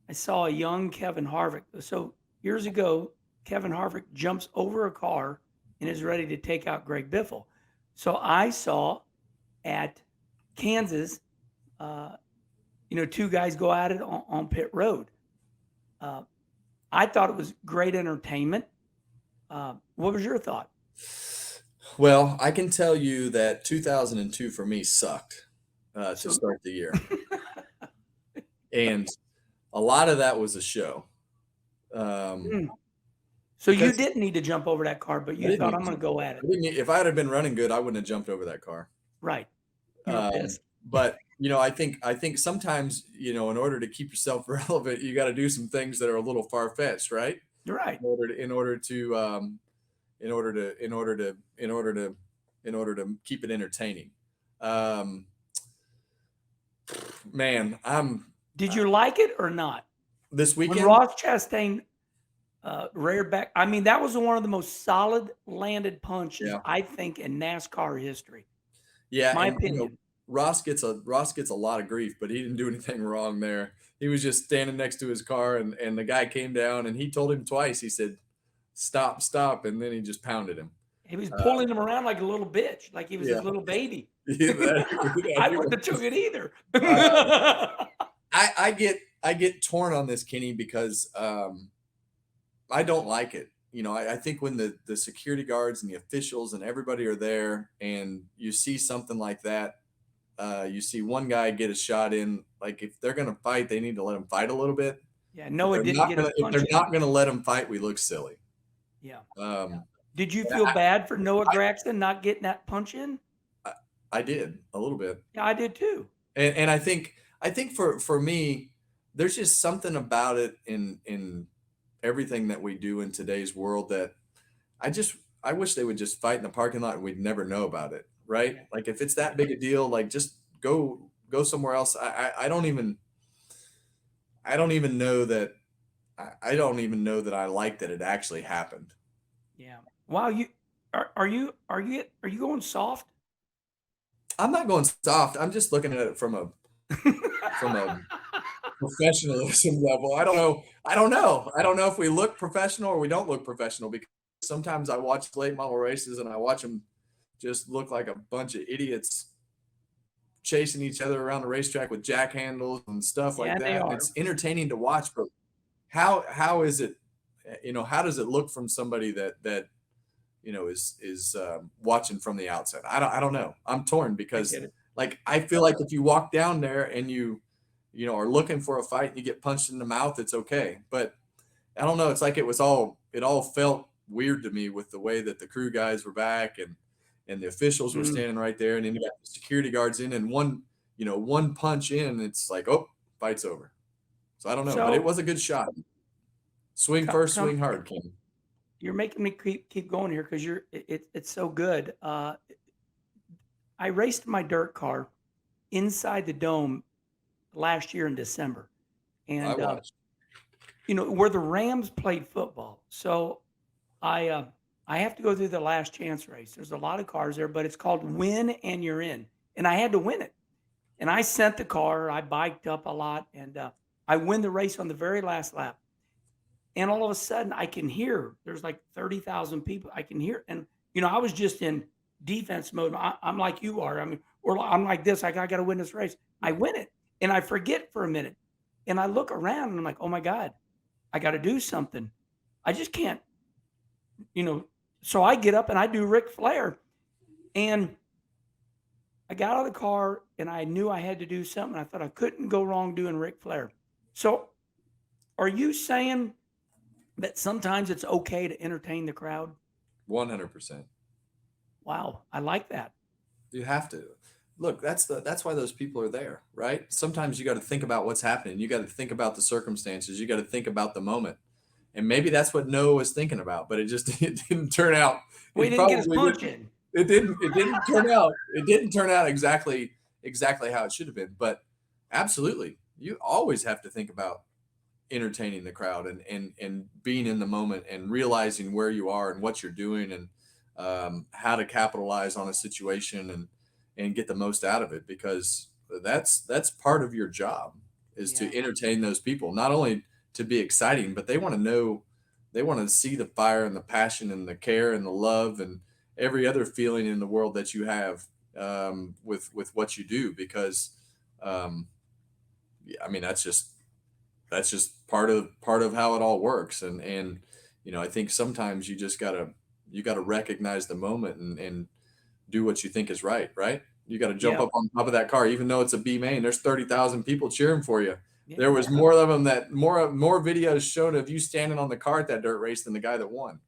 I saw a young Kevin Harvick. So years ago, Kevin Harvick jumps over a car and is ready to take out Greg Biffle. So I saw at Kansas, uh, two guys go at it on pit road. Uh, I thought it was great entertainment. What was your thought? Well, I can tell you that 2002 for me sucked to So, start the year, and a lot of that was a show. Um, mm. So you because didn't need to jump over that car, but I you didn't thought need I'm to going to jump go over. at it. I didn't. If I had been running good, I wouldn't have jumped over that car. Right. You were Um, pissed. but I think sometimes in order to keep yourself relevant, you got to do some things that are a little far fetched, right? You're right. In order to keep it entertaining. Um, man, Did you like it or not? this When weekend. Ross Chastain reared back, I mean, that was one of the most solid landed punches, Yeah, I think, in NASCAR history. yeah, My and opinion. Ross gets a lot of grief, but he didn't do anything wrong there. He was just standing next to his car, and the guy came down, and he told him twice. He said, "Stop, stop," and then he just pounded him. He was Uh, pulling him around like a little bitch, like he was his yeah, little baby. yeah, that I he wouldn't have was. took it either. Uh, I get torn on this, Kenny, because I don't like it. I think when the security guards and the officials and everybody are there, and you see something like that, you see one guy get a shot in. Like, if they're gonna fight, they need to let them fight a little bit. Yeah, If Noah they're didn't not get his gonna if punch they're in. not gonna let them fight, we look silly. Yeah. Um, Did you and feel bad for Noah I, Gragson not getting that punch in? I I did a little bit, Yeah, I did too. and I think for me, there's just something about it in everything that we do in today's world that I just I wish they would just fight in the parking lot and we'd never know about it, right? Yeah. Like, if it's that big a deal, like, just go somewhere else. I don't even know that I don't even know that I like that it actually happened. Yeah. Wow, are you going soft? I'm not going soft. I'm just looking at it from a professionalism level. I don't know. I don't know. I don't know if we look professional or we don't look professional, because sometimes I watch late model races and I watch them just look like a bunch of idiots chasing each other around the racetrack with jack handles and stuff like Yeah, they that. And are. it's entertaining to watch, but how is it? How does it look from somebody that is watching from the outside? I don't know. I'm torn I because, get it. like, I feel like if you walk down there and are looking for a fight and you get punched in the mouth, it's okay. But I don't know. It's like it all felt weird to me with the way that the crew guys were back, and the officials were Mm. standing right there, and then you got the security guards in, and one punch in, it's like, oh, fight's over. So I don't know, but it So, was a good shot. Swing co first, come swing hard, King. you're making me keep going here because it's so good. I raced my dirt car inside the dome last year in December, I and watched. where the Rams played football. So I uh, I have to go through the last chance race. There's a lot of cars there, but it's called Win and You're In, and I had to win it. And I sent the car. I biked up a lot, and I win the race on the very last lap. And all of a sudden, I can hear there's like 30,000 people. I can hear, and I was just in defense mode. I'm like you are. I mean, or I'm like this. I got to win this race. I Yeah. win it, and I forget for a minute, and I look around, and I'm like, oh my god, I got to do something. I just can't, you know. So I get up and I do Ric Flair, and I got out of the car, and I knew I had to do something. I thought I couldn't go wrong doing Ric Flair. So, are you saying that sometimes it's okay to entertain the crowd? 100%. Wow, I like that. You have to. Look, that's why those people are there, right? Sometimes you got to think about what's happening. You got to think about the circumstances. You got to think about the moment. And maybe that's what Noah was thinking about, but it just it didn't turn out. Well, he It didn't get his probably punch didn't. in. It didn't turn out exactly how it should have been. But absolutely, you always have to think about entertaining the crowd, and being in the moment, and realizing where you are and what you're doing, and how to capitalize on a situation, and get the most out of it, because that's part of your job. is Yeah. to entertain those people, not only to be exciting, but they want to know, they want to see the fire and the passion and the care and the love and every other feeling in the world that you have with what you do, because yeah, I mean that's just part of how it all works. And you know, I think sometimes you gotta recognize the moment and do what you think is right, right? You got to jump Yeah. up on top of that car, even though it's a B main. There's 30,000 people cheering for you. Yeah. There was more of them, that more videos showed of you standing on the car at that dirt race than the guy that won.